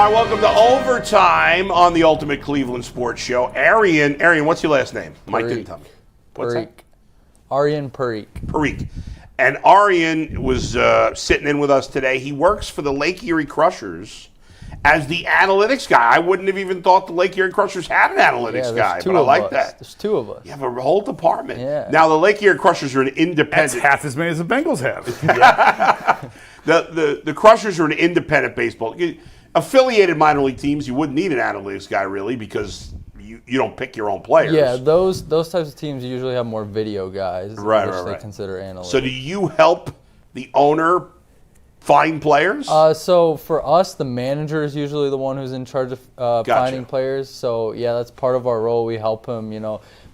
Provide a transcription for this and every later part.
All right, welcome to Overtime on the Ultimate Cleveland Sports Show. Aryan, what's your last name? Mike didn't tell me. What's that? Aryan Parikh. Parikh. And Aryan was sitting in with us today. He works for the Lake Erie Crushers as the analytics guy. I wouldn't have even thought the Lake Erie Crushers had an analytics guy, but I like that. There's two of us. You have a whole department. Yeah. Now, the Lake Erie Crushers are an independent. That's half as many as the Bengals have. The Crushers are an independent baseball. Affiliated minor league teams, you wouldn't need an analytics guy really because you don't pick your own players. Yeah, those types of teams usually have more video guys, right. they consider analytics. So do you help the owner find players? So for us, the manager is usually the one who's in charge of finding players. So yeah, that's part of our role. We help him,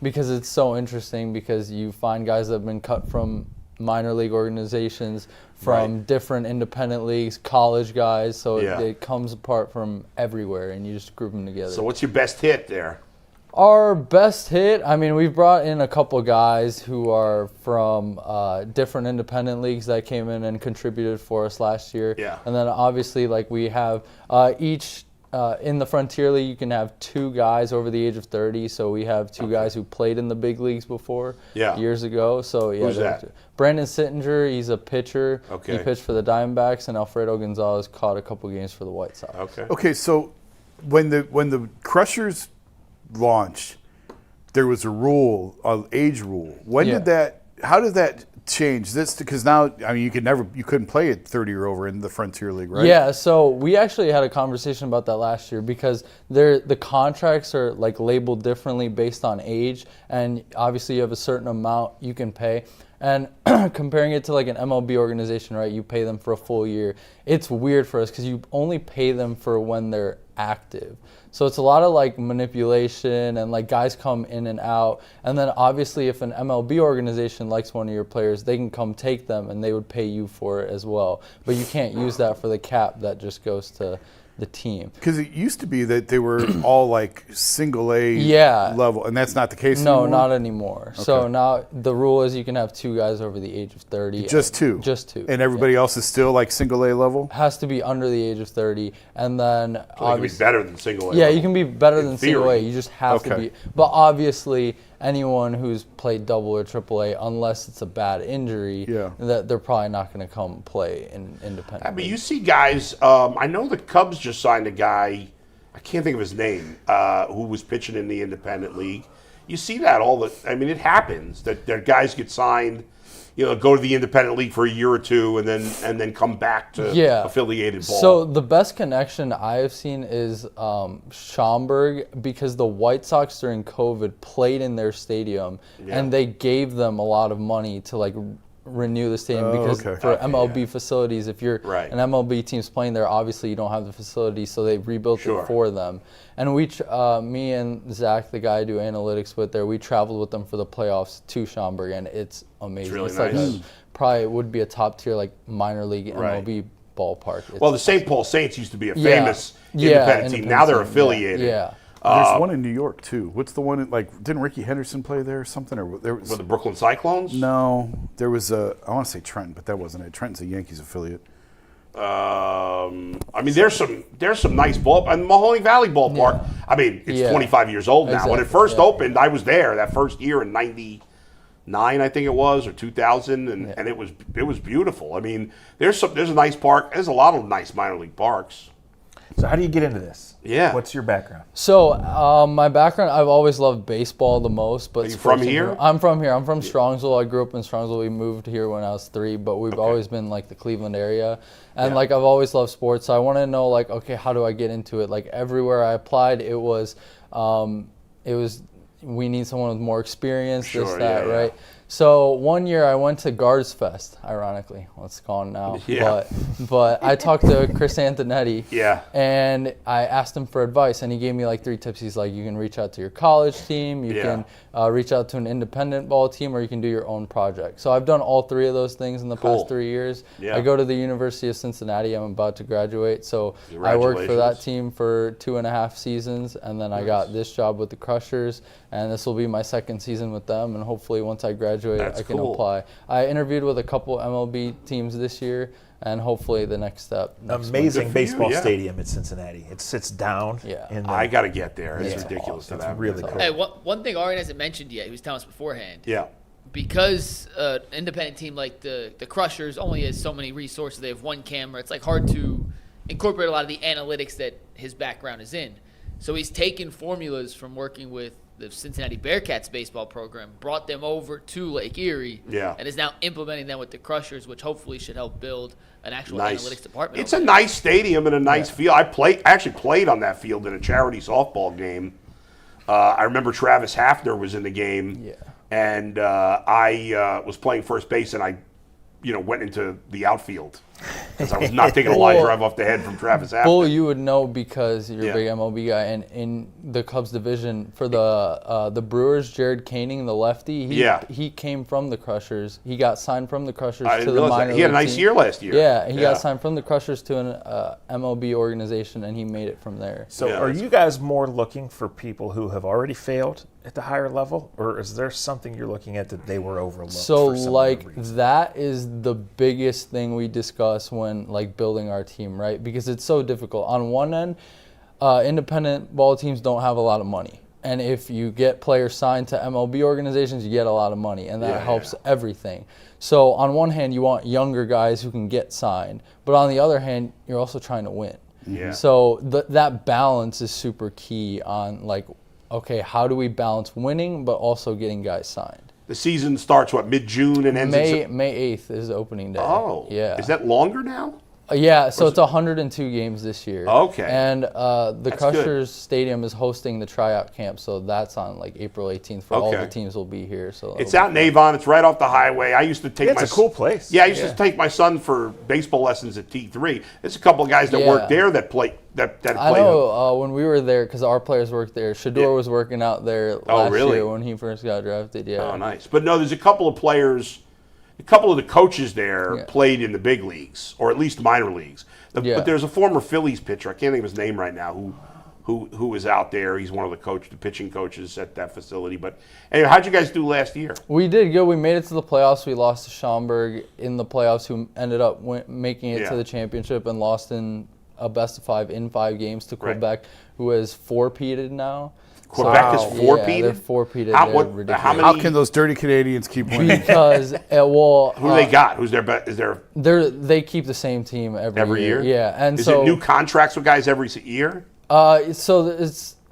because it's so interesting because you find guys that have been cut from minor league organizations, from different independent leagues, college guys. So it comes apart from everywhere, and you just group them together. So what's your best hit there? Our best hit, we've brought in a couple guys who are from different independent leagues that came in and contributed for us last year. Yeah. And then obviously, we have each in the Frontier League, you can have two guys over the age of 30. So we have two guys who played in the big leagues before years ago. So who's that? Brandon Sittinger, he's a pitcher. Okay. He pitched for the Diamondbacks, and Alfredo Gonzalez caught a couple games for the White Sox. Okay, so when the Crushers launched, there was a rule, an age rule. How did that change? This because now you couldn't play at 30 or over in the Frontier League, right? Yeah, so we actually had a conversation about that last year because the contracts are labeled differently based on age, and obviously you have a certain amount you can pay. And comparing it to an MLB organization, right? You pay them for a full year. It's weird for us because you only pay them for when they're active. So it's a lot of manipulation and guys come in and out. And then obviously if an MLB organization likes one of your players, they can come take them and they would pay you for it as well. But you can't use that for the cap that just goes to the team. Because it used to be that they were all single A level, and that's not the case anymore? No, not anymore. Okay. So now the rule is you can have two guys over the age of 30. Just two? Just two. And everybody else is still single A level? Has to be under the age of 30. And then so you can be better than single A Yeah, level. You can be better than theory. single A. You just have to be. But obviously anyone who's played double or triple A, unless it's a bad injury, that they're probably not going to come play in independent. You see guys, I know the Cubs just signed a guy, I can't think of his name, who was pitching in the independent league. You see that it happens that their guys get signed, go to the independent league for a year or two and then come back to affiliated ball. So the best connection I have seen is Schaumburg, because the White Sox during COVID played in their stadium and they gave them a lot of money to renew the stadium because for MLB facilities, if you're an MLB team's playing there, obviously you don't have the facility, so they rebuilt it for them. And me and Zach, the guy I do analytics with there, we traveled with them for the playoffs to Schaumburg, and it's amazing. It's really nice. Probably would be a top tier minor league MLB ballpark. Well, the St. Paul Saints used to be a famous independent team. Now they're affiliated. Yeah. There's one in New York too. What's the one? Didn't Ricky Henderson play there or something? Or there was the Brooklyn Cyclones? No, there was I want to say Trenton, but that wasn't it. Trenton's a Yankees affiliate. There's some nice ball, and Mahoney Valley Ballpark. Yeah. It's 25 years old now. Exactly. When it first opened, I was there that first year in '99, I think it was, or 2000, and it was beautiful. There's a nice park. There's a lot of nice minor league parks. So how do you get into this? Yeah. What's your background? So my background, I've always loved baseball the most. But are you from here? I'm from here. I'm from Strongsville. I grew up in Strongsville. We moved here when I was 3, but we've always been the Cleveland area. And I've always loved sports. So I want to know how do I get into it? Everywhere I applied, it was we need someone with more experience, right? So one year I went to Guards Fest, ironically. Well, it's gone now. Yeah. But I talked to Chris Antonetti. Yeah. And I asked him for advice, and he gave me 3 tips. He's like, you can reach out to your college team, you can reach out to an independent ball team, or you can do your own project. So I've done all 3 of those things in the past 3 years. Yeah. I go to the University of Cincinnati. I'm about to graduate. So I worked for that team for 2.5 seasons, and then I got this job with the Crushers, and this will be my 2nd season with them. And hopefully once I graduate, graduate, That's I can cool. apply. I interviewed with a couple MLB teams this year, and hopefully the next step. Amazing Good for baseball you, yeah. stadium at Cincinnati. It sits down. Yeah. In the, I got to get there. It's Yeah. ridiculous to It's have. really cool. Hey, one thing Aryan hasn't mentioned yet, he was telling us beforehand. Yeah. Because an independent team like the Crushers only has so many resources, they have one camera, it's like hard to incorporate a lot of the analytics that his background is in. So he's taken formulas from working with the Cincinnati Bearcats baseball program, brought them over to Lake Erie, Yeah. and is now implementing them with the Crushers, which hopefully should help build an actual Nice. analytics department. It's a nice stadium and a nice field. I actually played on that field in a charity softball game. I remember Travis Hafner was in the game. Yeah. And I was playing first base, and I, went into the outfield because I was not taking a line Well, drive off the head from Travis Hafner. Bull, you would know because you're Yeah. a big MLB guy, and in the Cubs division for the Brewers, Jared Koenig, the lefty, he came from the Crushers. He got signed from the Crushers I to didn't the realize minor that. He had a league nice team. year last year. Yeah, he got signed from the Crushers to an MLB organization, and he made it from there. So Yeah, are that's you guys more looking for people who have already failed at the higher level, or is there something you're looking at that they were overlooked? So for some like other reason? that is the biggest thing we discuss when like building our team, right? Because it's so difficult. On one end, independent ball teams don't have a lot of money. And if you get players signed to MLB organizations, you get a lot of money, and that helps everything. So on one hand, you want younger guys who can get signed, but on the other hand, you're also trying to win. Yeah. So that balance is super key on like, okay, how do we balance winning but also getting guys signed? The season starts, mid-June and ends in May 8th is opening day. Oh. Yeah. Is that longer now? Yeah, so it's 102 games this year. Okay. And the That's Crushers Stadium is hosting the tryout camp, so that's on like April 18th for all Okay. the teams will be here. So It's out in Avon. It's right off the highway. I used to take It's a cool place. Yeah, I used to take my son for baseball lessons at T3. There's a couple of guys that work there that play that play. I know when we were there, because our players worked there, Shador was working out there last really? year when he first got drafted. Yeah. Oh, nice. But no, there's a couple of players, a couple of the coaches there played in the big leagues, or at least minor leagues. But there's a former Phillies pitcher, I can't think of his name right now, who is out there. He's one of the pitching coaches at that facility. But anyway, how'd you guys do last year? We did good. We made it to the playoffs. We lost to Schaumburg in the playoffs, who ended up making it to the championship, and lost in a best-of-5 in 5 games to Quebec, who has 4-peated now. Quebec is 4-peated? Yeah, they're 4-peated. Ridiculous. How How can those dirty Canadians keep winning? Because who they got? Who's their best? Is there they keep the same team every year? Yeah, and is so it new contracts with guys every year? so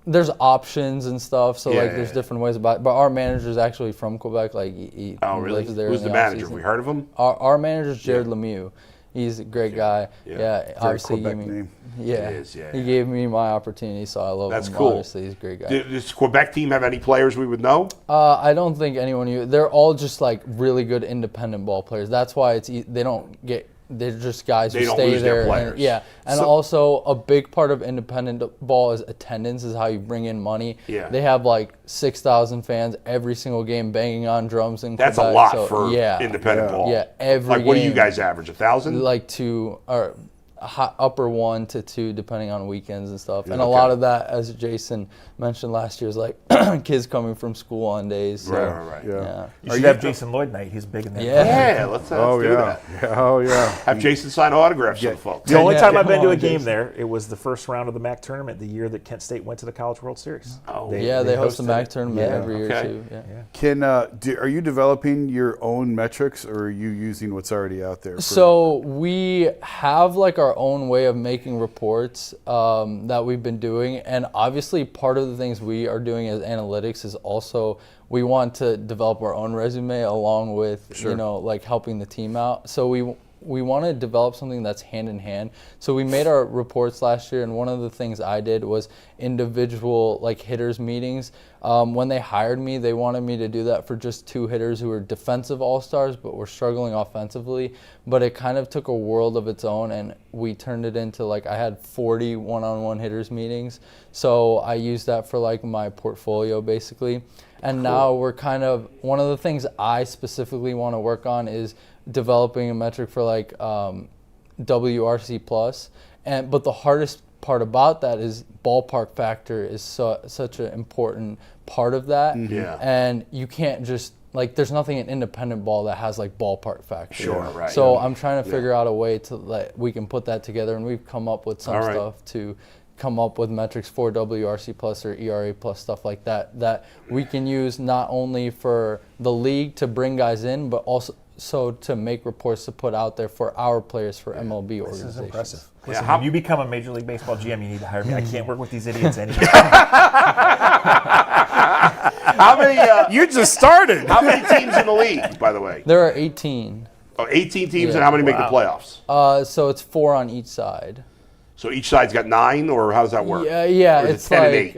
there's options and stuff. So like there's different ways about it. But our manager's actually from Quebec. Like he really? lives there. Who's in the the manager? offseason. Have we heard of him? Our manager's Jared Lemieux. He's a great guy. Yeah, obviously he Quebec gave me. name. Yeah, It is, he gave me my opportunity, so I love That's him. cool. Obviously, he's a great guy. Does Quebec team have any players we would know? I don't think anyone knew. They're all just like really good independent ball players. That's why they don't get. They're just guys They who don't stay lose their there. players. And also a big part of independent ball is attendance. Is how you bring in money. Yeah. They have like 6,000 fans every single game banging on drums in That's Quebec. a lot So, for independent ball. Yeah, every Like, what do you game. guys average? 1,000? Like 2 or upper 1 to 2 depending on weekends and stuff. And a lot of that, as Jason mentioned last year, is like kids coming from school on days. So, Right. Yeah. You should have Jason Lloyd night. He's big in that. Yeah. Let's do yeah. that. Oh, yeah. Have Jason sign autographs for the folks. The only time I've been to a on, game Jason. there, it was the first round of the MAC tournament, the year that Kent State went to the College World Series. Oh. They host the hosted MAC it. tournament every year Okay. too. Yeah. Can are you developing your own metrics, or are you using what's already out there? So we have like our own way of making reports that we've been doing, and obviously part of the things we are doing as analytics is also we want to develop our own resume along with like helping the team out. So we want to develop something that's hand in hand. So we made our reports last year, and one of the things I did was individual like hitters meetings. When they hired me, they wanted me to do that for just 2 hitters who were defensive all-stars but were struggling offensively. But it kind of took a world of its own, and we turned it into like I had 40 one-on-one hitters meetings. So I used that for like my portfolio basically. And now we're kind of, one of the things I specifically want to work on is developing a metric for like WRC plus. But the hardest part about that is ballpark factor is such an important part of that. Yeah. And you can't just, like, there's nothing in independent ball that has, like, ballpark factor. Sure, right. So I'm trying to figure out a way to, we can put that together, and we've come up with some stuff to come up with metrics for WRC plus or ERA plus, stuff like that, that we can use not only for the league to bring guys in, but also to make reports to put out there for our players for MLB organizations. This is impressive. Yeah, Listen, how- when you become a Major League Baseball GM, you need to hire me. I can't work with these idiots anymore. How many? You just started. How many teams in the league, by the way? There are 18. Oh, 18 teams, Yeah. and how many make the playoffs? So it's 4 on each side. So each side's got 9, or how does that work? Yeah, Or is it it's 10 and like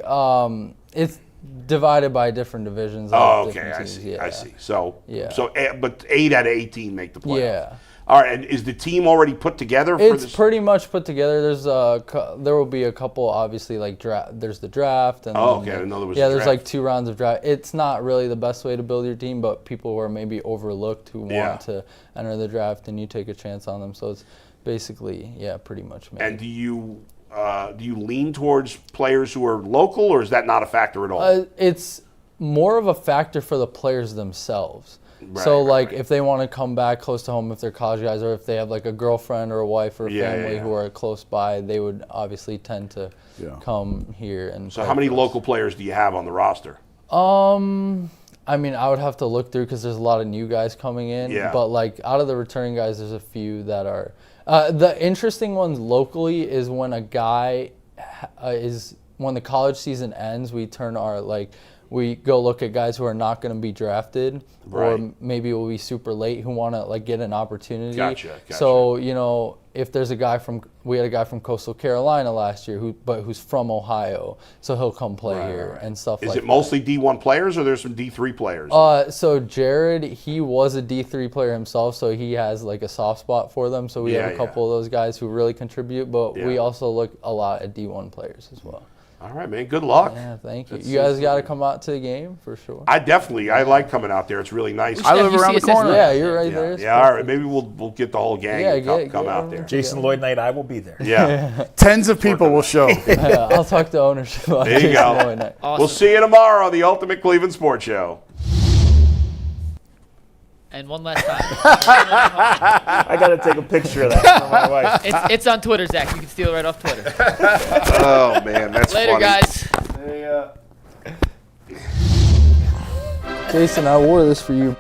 8? it's divided by different divisions. Oh, of okay, different I teams, see. yeah. I see. So, Yeah. but 8 out of 18 make the playoffs. Yeah. All right, and is the team already put together for It's this? pretty much put together. There's there will be a couple, obviously, like there's the draft. And Oh, then okay, I didn't know there was Yeah, a there's draft. like 2 rounds of draft. It's not really the best way to build your team, but people who are maybe overlooked who Yeah. want to enter the draft, and you take a chance on them. So it's basically, pretty much made. And do you lean towards players who are local, or is that not a factor at all? It's more of a factor for the players themselves. Right, So, right, like, right. if they want to come back close to home, if they're college guys, or if they have, like, a girlfriend or a wife or a Yeah, family yeah. who are close by, they would obviously tend to come here. And So play how many for us. local players do you have on the roster? I mean, I would have to look through because there's a lot of new guys coming in. Yeah. But, like, out of the returning guys, there's a few that are the interesting ones locally is when a guy when the college season ends, we turn our, like, we go look at guys who are not going to be drafted, Right. or maybe will be super late who want to, like, get an opportunity. Gotcha. So, you know, if there's we had a guy from Coastal Carolina last year who's from Ohio, so he'll come play here and stuff Is like it that. mostly D1 players, or there's some D3 players? So Jared, he was a D3 player himself, so he has, like, a soft spot for them. So we have Yeah, a couple of those guys who really contribute, but we Yeah. also look a lot at D1 players as well. All right, man. Good luck. Yeah, thank you. You guys got to come out to the game for sure. I like coming out there. It's really nice. I live around the UCSS corner. Yeah, you're right yeah, there. It's yeah. All right, maybe we'll get the whole gang Yeah, to come get out over. there. Jason Lloyd night, I will be there. Yeah. Tens of people will show. Yeah, I'll talk to ownership about There you Jason go. Lloyd night. Awesome. We'll see you tomorrow on the Ultimate Cleveland Sports Show. And one last time. I got to take a picture of that for my wife. It's on Twitter, Zach. You can steal it right off Twitter. Oh man, that's Later, funny. guys. Jason, I wore this for you.